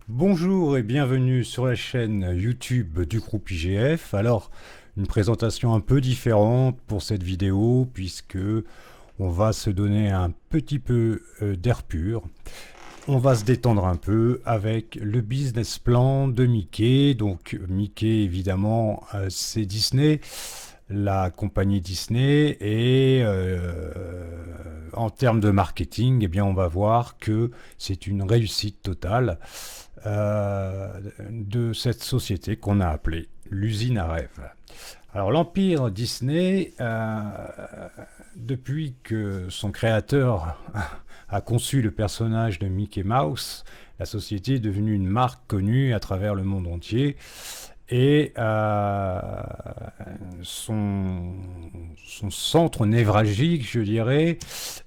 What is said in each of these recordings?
Bonjour et bienvenue sur la chaîne YouTube du groupe IGF. Alors, une présentation un peu différente pour cette vidéo puisque on va se donner un petit peu d'air pur. On va se détendre un peu avec le business plan de Mickey. Donc Mickey évidemment c'est Disney, la compagnie Disney et en termes de marketing, eh bien on va voir que c'est une réussite totale de cette société qu'on a appelée l'usine à rêves. Alors l'empire Disney, depuis que son créateur a conçu le personnage de Mickey Mouse, la société est devenue une marque connue à travers le monde entier. Et son centre névralgique, je dirais,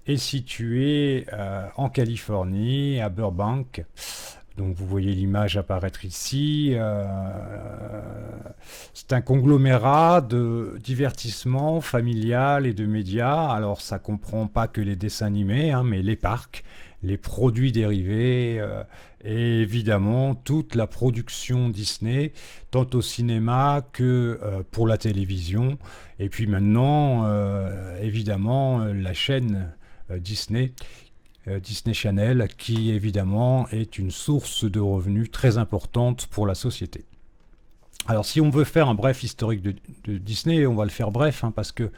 est situé en Californie, à Burbank. Donc vous voyez l'image apparaître ici. C'est un conglomérat de divertissement familial et de médias. Alors ça comprend pas que les dessins animés, hein, mais les parcs, les produits dérivés et évidemment toute la production Disney, tant au cinéma que pour la télévision. Et puis maintenant, évidemment, la chaîne Disney. Disney Channel, qui évidemment est une source de revenus très importante pour la société. Alors si on veut faire un bref historique de Disney, on va le faire bref, hein, parce que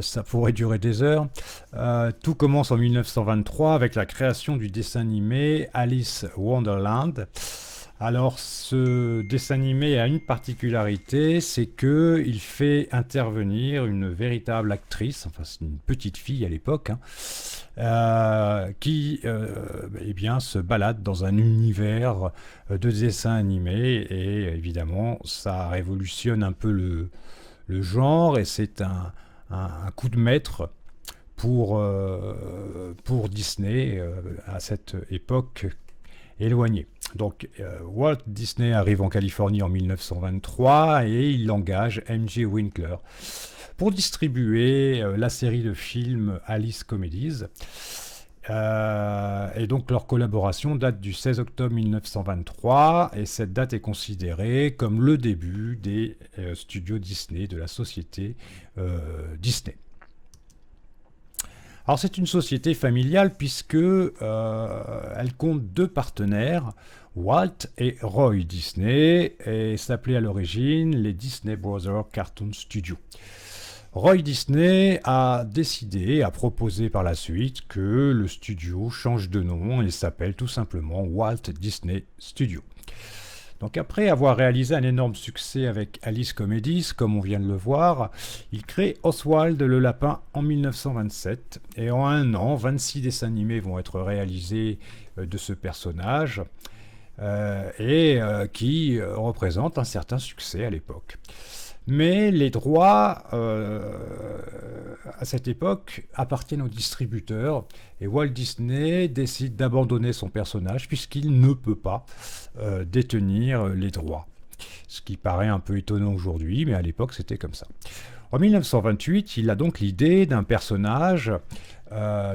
ça pourrait durer des heures. Tout commence en 1923 avec la création du dessin animé Alice Wonderland. Alors ce dessin animé a une particularité, c'est qu'il fait intervenir une véritable actrice, enfin c'est une petite fille à l'époque, hein, qui eh bien, se balade dans un univers de dessin animé et évidemment ça révolutionne un peu le genre et c'est un coup de maître pour Disney à cette époque éloignée. Donc Walt Disney arrive en Californie en 1923 et il engage M.J. Winkler pour distribuer la série de films Alice Comedies. Et donc leur collaboration date du 16 octobre 1923 et cette date est considérée comme le début des studios Disney, de la société Disney. Alors c'est une société familiale puisque elle compte deux partenaires, Walt et Roy Disney, et s'appelait à l'origine les Disney Brothers Cartoon Studios. Roy Disney a décidé, a proposé par la suite que le studio change de nom et s'appelle tout simplement Walt Disney Studios. Donc après avoir réalisé un énorme succès avec Alice Comedies, comme on vient de le voir, il crée Oswald le Lapin en 1927. Et en un an, 26 dessins animés vont être réalisés de ce personnage qui représente un certain succès à l'époque. Mais les droits, à cette époque, appartiennent aux distributeurs et Walt Disney décide d'abandonner son personnage puisqu'il ne peut pas détenir les droits. Ce qui paraît un peu étonnant aujourd'hui, mais à l'époque c'était comme ça. En 1928, il a donc l'idée d'un personnage,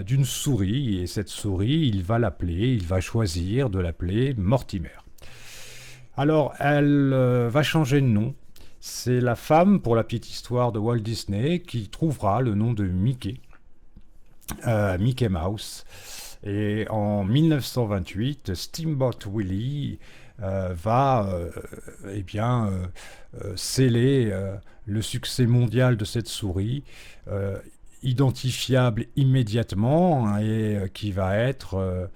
d'une souris, et cette souris, il va choisir de l'appeler Mortimer. Alors, elle va changer de nom. C'est la femme, pour la petite histoire de Walt Disney, qui trouvera le nom de Mickey, Mickey Mouse. Et en 1928, Steamboat Willie va eh bien, sceller le succès mondial de cette souris, identifiable immédiatement hein, et qui va être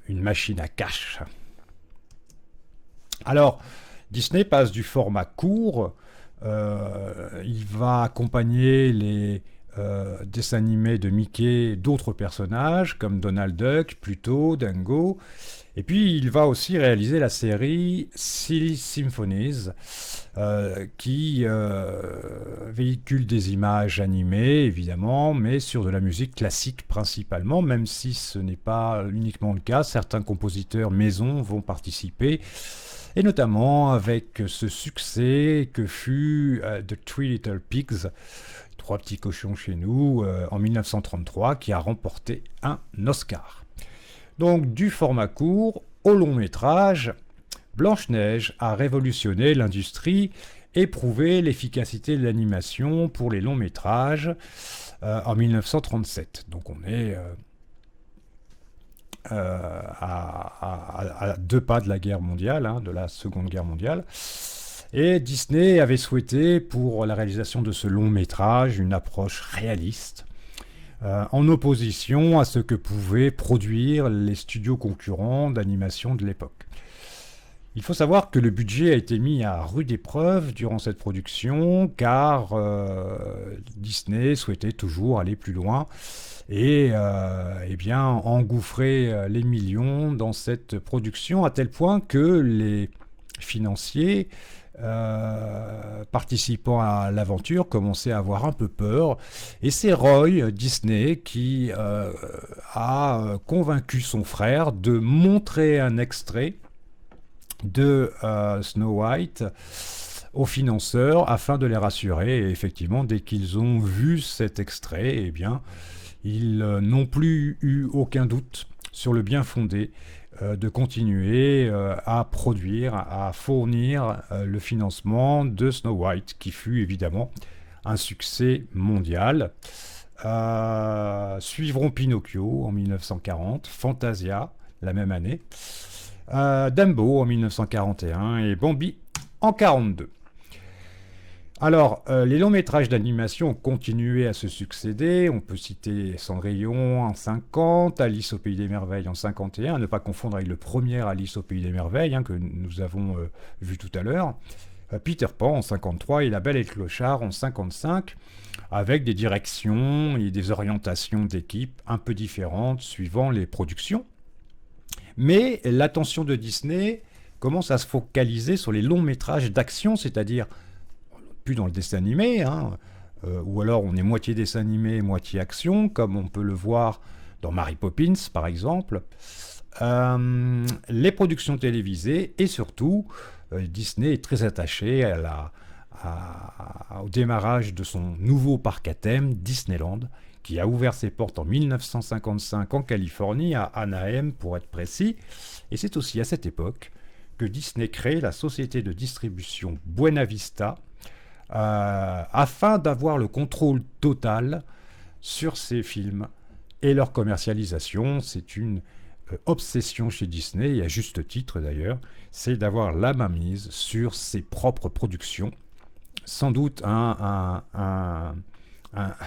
une machine à cash. Alors, Disney passe du format court, il va accompagner les dessins animés de Mickey d'autres personnages comme Donald Duck, Pluto, Dingo, et puis il va aussi réaliser la série Silly Symphonies qui véhicule des images animées évidemment, mais sur de la musique classique principalement, même si ce n'est pas uniquement le cas, certains compositeurs maison vont participer. Et notamment avec ce succès que fut The Three Little Pigs, Trois petits cochons chez nous, en 1933, qui a remporté un Oscar. Donc du format court au long métrage, Blanche-Neige a révolutionné l'industrie et prouvé l'efficacité de l'animation pour les longs métrages en 1937. Donc on est à 2 pas de la guerre mondiale, de la Seconde Guerre mondiale. Et Disney avait souhaité, pour la réalisation de ce long métrage, une approche réaliste, en opposition à ce que pouvaient produire les studios concurrents d'animation de l'époque. Il faut savoir que le budget a été mis à rude épreuve durant cette production, car Disney souhaitait toujours aller plus loin et bien engouffrer les millions dans cette production, à tel point que les financiers participant à l'aventure commençaient à avoir un peu peur. Et c'est Roy Disney qui a convaincu son frère de montrer un extrait de Snow White aux financeurs afin de les rassurer. Et effectivement, dès qu'ils ont vu cet extrait, eh bien, ils n'ont plus eu aucun doute sur le bien fondé de continuer à produire, à fournir le financement de Snow White, qui fut évidemment un succès mondial. Suivront Pinocchio en 1940, Fantasia la même année, Dumbo en 1941 et Bambi en 1942. Alors, les longs métrages d'animation ont continué à se succéder. On peut citer Cendrillon en 50, Alice au Pays des Merveilles en 51, à ne pas confondre avec le premier Alice au Pays des Merveilles que nous avons vu tout à l'heure, Peter Pan en 53 et La Belle et le Clochard en 55, avec des directions et des orientations d'équipe un peu différentes suivant les productions. Mais l'attention de Disney commence à se focaliser sur les longs métrages d'action, c'est-à-dire plus dans le dessin animé, ou alors on est moitié dessin animé, moitié action, comme on peut le voir dans Mary Poppins par exemple, les productions télévisées, et surtout Disney est très attaché au démarrage de son nouveau parc à thème, Disneyland, qui a ouvert ses portes en 1955 en Californie, à Anaheim pour être précis, et c'est aussi à cette époque que Disney crée la société de distribution Buena Vista, afin d'avoir le contrôle total sur ces films et leur commercialisation. C'est une obsession chez Disney, et à juste titre d'ailleurs, c'est d'avoir la mainmise sur ses propres productions. Sans doute un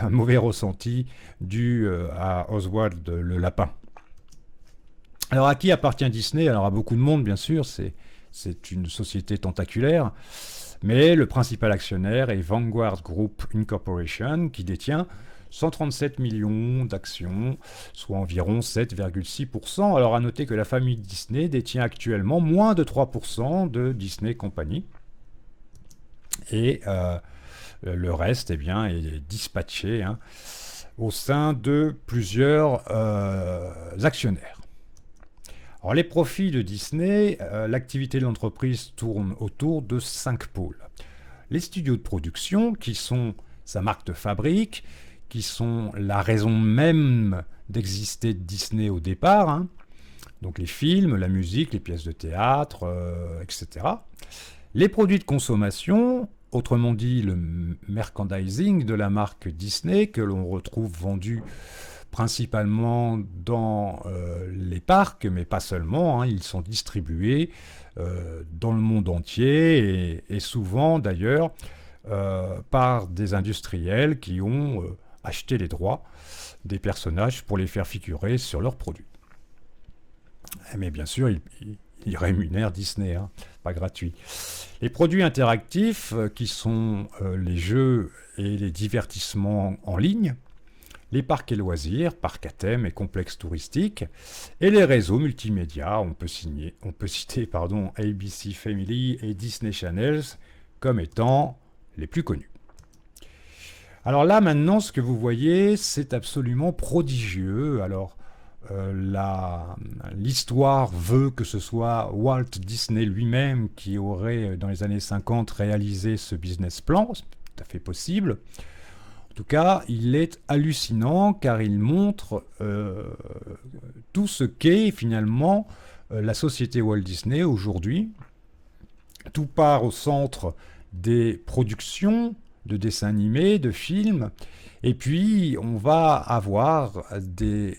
mauvais ressenti dû à Oswald le lapin. Alors à qui appartient Disney? Alors à beaucoup de monde bien sûr, c'est une société tentaculaire. Mais le principal actionnaire est Vanguard Group Incorporation, qui détient 137 millions d'actions, soit environ 7,6%. Alors à noter que la famille Disney détient actuellement moins de 3% de Disney Company. Et le reste est dispatché au sein de plusieurs actionnaires. Alors les profits de Disney, l'activité de l'entreprise tourne autour de 5 pôles. Les studios de production, qui sont sa marque de fabrique, qui sont la raison même d'exister de Disney au départ, donc les films, la musique, les pièces de théâtre, etc. Les produits de consommation, autrement dit le merchandising de la marque Disney, que l'on retrouve vendu principalement dans les parcs, mais pas seulement, ils sont distribués dans le monde entier et souvent d'ailleurs par des industriels qui ont acheté les droits des personnages pour les faire figurer sur leurs produits. Mais bien sûr, ils rémunèrent Disney, pas gratuit. Les produits interactifs qui sont les jeux et les divertissements en ligne, les parcs et loisirs, parcs à thème et complexes touristiques, et les réseaux multimédia. On peut citer ABC Family et Disney Channels comme étant les plus connus. Alors là, maintenant, ce que vous voyez, c'est absolument prodigieux. Alors, l'histoire veut que ce soit Walt Disney lui-même qui aurait, dans les années 50, réalisé ce business plan. C'est tout à fait possible. En tout cas, il est hallucinant car il montre tout ce qu'est finalement la société Walt Disney aujourd'hui, tout part au centre des productions de dessins animés, de films, et puis on va avoir des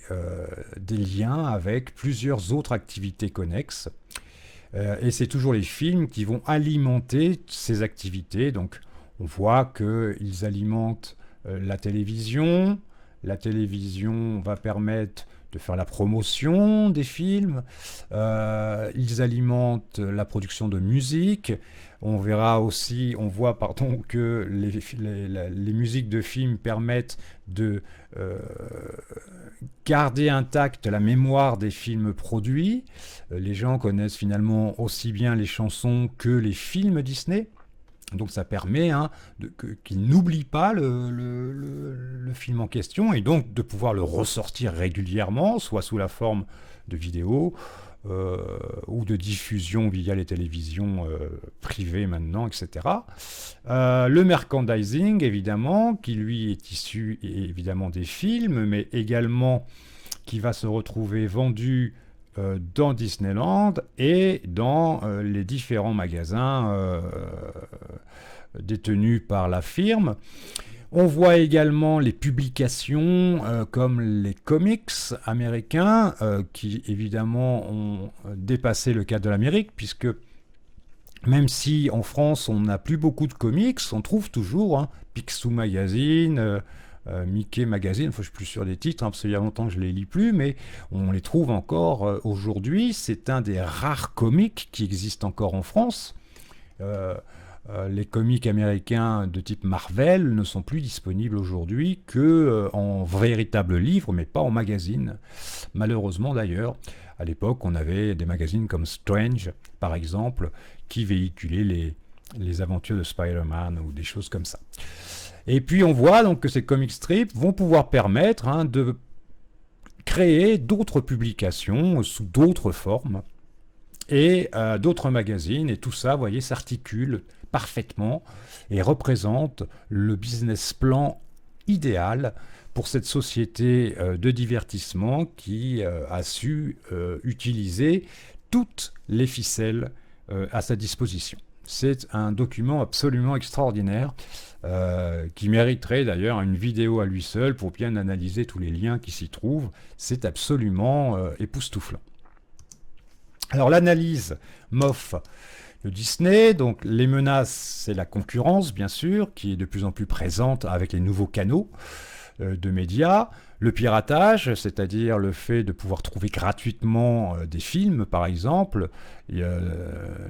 liens avec plusieurs autres activités connexes. Et c'est toujours les films qui vont alimenter ces activités. Donc on voit qu'ils alimentent la télévision. La télévision va permettre de faire la promotion des films. Ils alimentent la production de musique. On voit pardon, que les musiques de films permettent de garder intacte la mémoire des films produits. Les gens connaissent finalement aussi bien les chansons que les films Disney. Donc ça permet qu'ils n'oublient pas le film en question et donc de pouvoir le ressortir régulièrement, soit sous la forme de vidéos ou de diffusion via les télévisions privées maintenant, etc. Le merchandising, évidemment, qui lui est issu évidemment des films, mais également qui va se retrouver vendu dans Disneyland et dans les différents magasins détenus par la firme. On voit également les publications comme les comics américains qui évidemment ont dépassé le cadre de l'Amérique puisque même si en France on n'a plus beaucoup de comics, on trouve toujours Picsou Magazine, Mickey Magazine, enfin, je suis plus sûr des titres, parce qu'il y a longtemps que je ne les lis plus, mais on les trouve encore aujourd'hui. C'est un des rares comics qui existent encore en France. Les comics américains de type Marvel ne sont plus disponibles aujourd'hui qu'en véritables livres, mais pas en magazine. Malheureusement d'ailleurs, à l'époque, on avait des magazines comme Strange, par exemple, qui véhiculaient les aventures de Spider-Man ou des choses comme ça. Et puis on voit donc que ces comic strips vont pouvoir permettre de créer d'autres publications sous d'autres formes et d'autres magazines. Et tout ça, vous voyez, s'articule parfaitement et représente le business plan idéal pour cette société de divertissement qui a su utiliser toutes les ficelles à sa disposition. C'est un document absolument extraordinaire qui mériterait d'ailleurs une vidéo à lui seul pour bien analyser tous les liens qui s'y trouvent. C'est absolument époustouflant. Alors l'analyse MOF de Disney, donc les menaces, c'est la concurrence bien sûr, qui est de plus en plus présente avec les nouveaux canaux de médias. Le piratage, c'est-à-dire le fait de pouvoir trouver gratuitement des films, par exemple.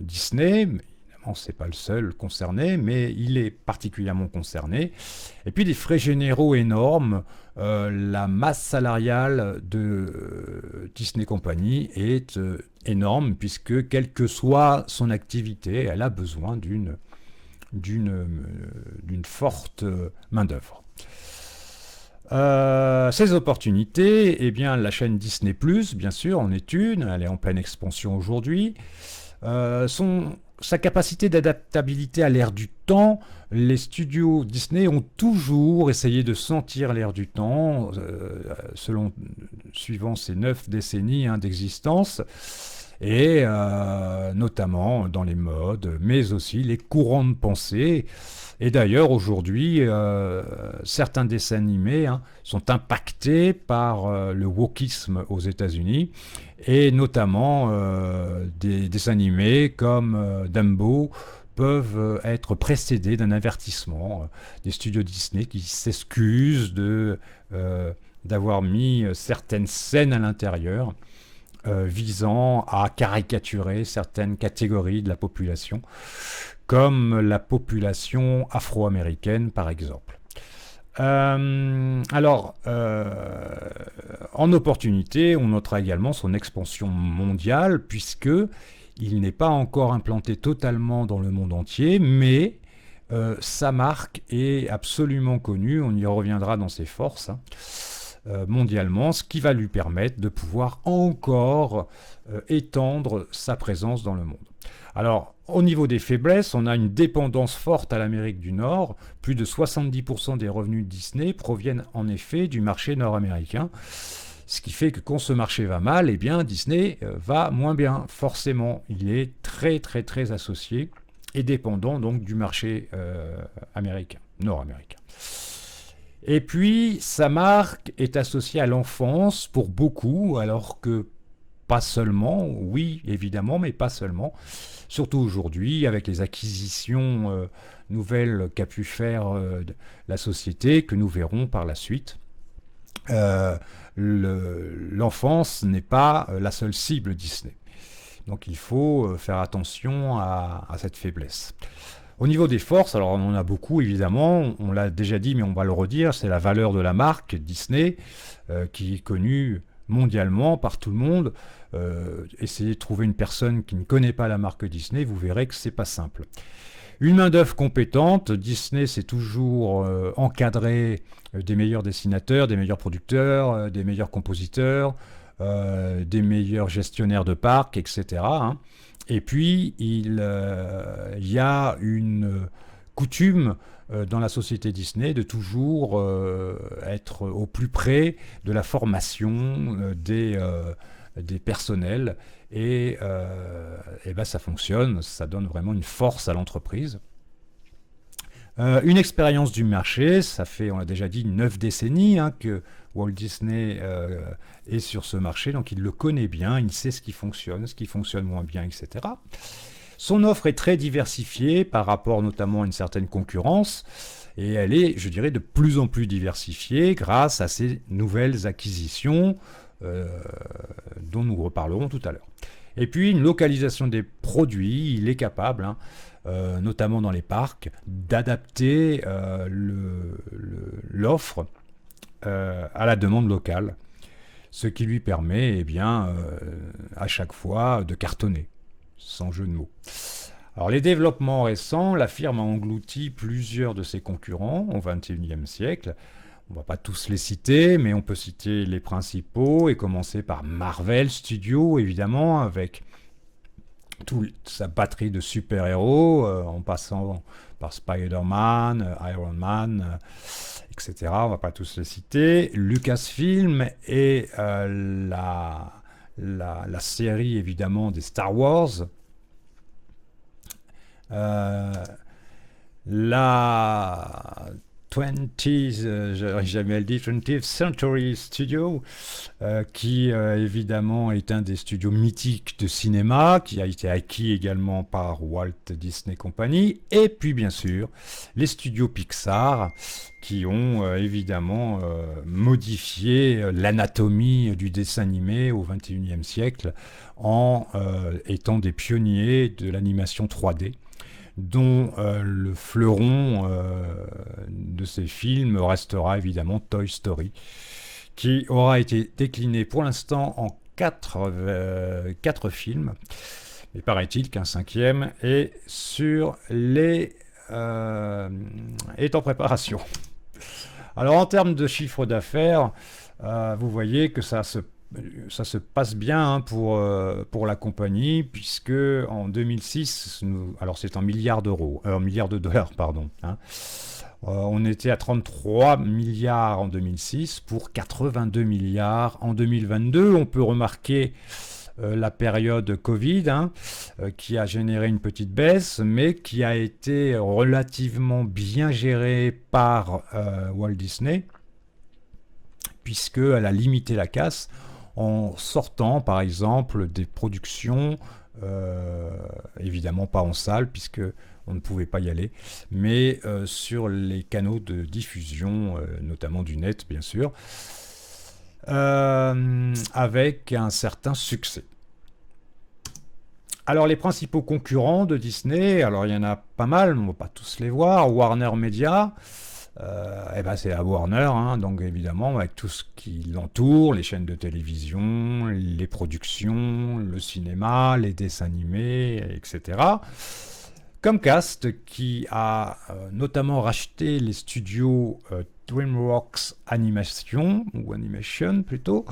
Disney, évidemment, ce n'est pas le seul concerné, mais il est particulièrement concerné. Et puis des frais généraux énormes. La masse salariale de Disney Company est énorme, puisque quelle que soit son activité, elle a besoin d'une forte main-d'œuvre. Ces opportunités, eh bien, la chaîne Disney+, bien sûr, en est une, elle est en pleine expansion aujourd'hui. Sa capacité d'adaptabilité à l'ère du temps, les studios Disney ont toujours essayé de sentir l'ère du temps, suivant ces 9 décennies d'existence, et notamment dans les modes, mais aussi les courants de pensée. Et d'ailleurs, aujourd'hui, certains dessins animés sont impactés par le wokisme aux États-Unis, et notamment des dessins animés comme Dumbo peuvent être précédés d'un avertissement des studios Disney qui s'excusent d'avoir mis certaines scènes à l'intérieur visant à caricaturer certaines catégories de la population, comme la population afro-américaine par exemple. En opportunité, on notera également son expansion mondiale, puisque il n'est pas encore implanté totalement dans le monde entier, mais sa marque est absolument connue, on y reviendra dans ses forces, mondialement, ce qui va lui permettre de pouvoir encore étendre sa présence dans le monde. Alors, au niveau des faiblesses, on a une dépendance forte à l'Amérique du Nord. Plus de 70% des revenus de Disney proviennent en effet du marché nord-américain, Ce qui fait que quand ce marché va mal, eh bien Disney va moins bien, forcément. Il est très très très associé et dépendant donc du marché américain, nord-américain. Et puis, sa marque est associée à l'enfance pour beaucoup, alors que pas seulement, oui évidemment, mais pas seulement. Surtout aujourd'hui, avec les acquisitions nouvelles qu'a pu faire la société, que nous verrons par la suite. Euh, L'enfance n'est pas la seule cible Disney. Donc il faut faire attention à cette faiblesse. Au niveau des forces, alors on en a beaucoup évidemment, on l'a déjà dit mais on va le redire, c'est la valeur de la marque Disney qui est connue mondialement par tout le monde. Essayez de trouver une personne qui ne connaît pas la marque Disney, vous verrez que c'est pas simple. Une main-d'œuvre compétente, Disney s'est toujours encadré des meilleurs dessinateurs, des meilleurs producteurs, des meilleurs compositeurs, des meilleurs gestionnaires de parcs, etc. Hein. Et puis, il y a une coutume dans la société Disney de toujours être au plus près de la formation des personnels et ben ça fonctionne, ça donne vraiment une force à l'entreprise. Une expérience du marché, ça fait, on l'a déjà dit, 9 décennies hein, que Walt Disney est sur ce marché, donc il le connaît bien, il sait ce qui fonctionne moins bien, etc. Son offre est très diversifiée par rapport notamment à une certaine concurrence, et elle est, je dirais, de plus en plus diversifiée grâce à ces nouvelles acquisitions dont nous reparlerons tout à l'heure. Et puis une localisation des produits, il est capable, hein, notamment dans les parcs, d'adapter l'offre à la demande locale, ce qui lui permet eh bien, à chaque fois de cartonner, sans jeu de mots. Alors les développements récents, la firme a englouti plusieurs de ses concurrents au XXIe siècle. On ne va pas tous les citer, mais on peut citer les principaux et commencer par Marvel Studios, évidemment, avec toute sa batterie de super-héros, en passant par Spider-Man, Iron Man, etc. On ne va pas tous les citer. Lucasfilm et la série, évidemment, des Star Wars. La 20th Century Studio, qui évidemment est un des studios mythiques de cinéma, qui a été acquis également par Walt Disney Company, et puis bien sûr les studios Pixar, qui ont évidemment modifié l'anatomie du dessin animé au XXIe siècle, en étant des pionniers de l'animation 3D. Dont le fleuron de ces films restera évidemment Toy Story, qui aura été décliné pour l'instant en 4 films, mais paraît-il qu'un 5e est est en préparation. Alors en termes de chiffre d'affaires, vous voyez que ça se passe bien hein, pour la compagnie, puisque en 2006, alors c'est en milliards d'euros, milliards de dollars, pardon. Hein, on était à 33 milliards en 2006 pour 82 milliards en 2022. On peut remarquer la période Covid, hein, qui a généré une petite baisse, mais qui a été relativement bien gérée par Walt Disney, puisqu'elle a limité la casse en sortant par exemple des productions, évidemment pas en salle puisque on ne pouvait pas y aller, mais sur les canaux de diffusion, notamment du net bien sûr, avec un certain succès. Alors les principaux concurrents de Disney, alors il y en a pas mal, on ne va pas tous les voir. Warner Media, c'est la Warner, hein, donc évidemment avec tout ce qui l'entoure, les chaînes de télévision, les productions, le cinéma, les dessins animés, etc. Comcast qui a notamment racheté les studios DreamWorks Animation, ou Animation plutôt,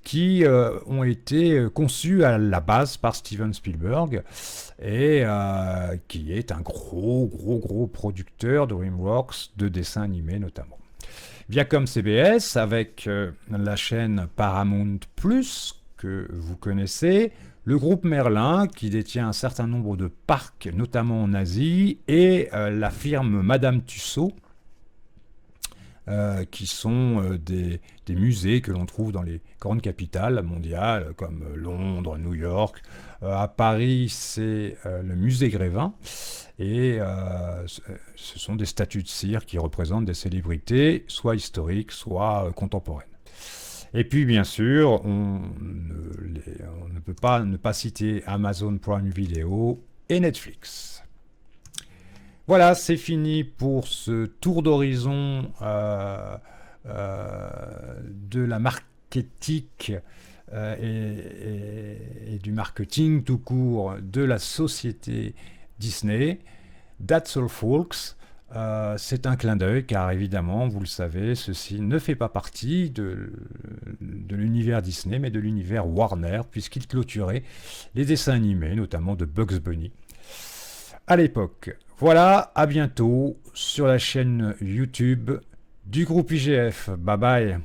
qui ont été conçus à la base par Steven Spielberg et qui est un gros producteur DreamWorks de dessins animés notamment. Viacom CBS avec la chaîne Paramount Plus que vous connaissez, le groupe Merlin qui détient un certain nombre de parcs, notamment en Asie, et la firme Madame Tussauds, qui sont des musées que l'on trouve dans les grandes capitales mondiales comme Londres, New York. À Paris, c'est le musée Grévin. Et ce sont des statues de cire qui représentent des célébrités, soit historiques, soit contemporaines. Et puis, bien sûr, on ne peut pas ne pas citer Amazon Prime Video et Netflix. Voilà, c'est fini pour ce tour d'horizon de la marketique et du marketing tout court de la société Disney. That's all folks. C'est un clin d'œil car évidemment, vous le savez, ceci ne fait pas partie de l'univers Disney mais de l'univers Warner puisqu'il clôturait les dessins animés, notamment de Bugs Bunny à l'époque. Voilà, à bientôt sur la chaîne YouTube du groupe IGF. Bye bye.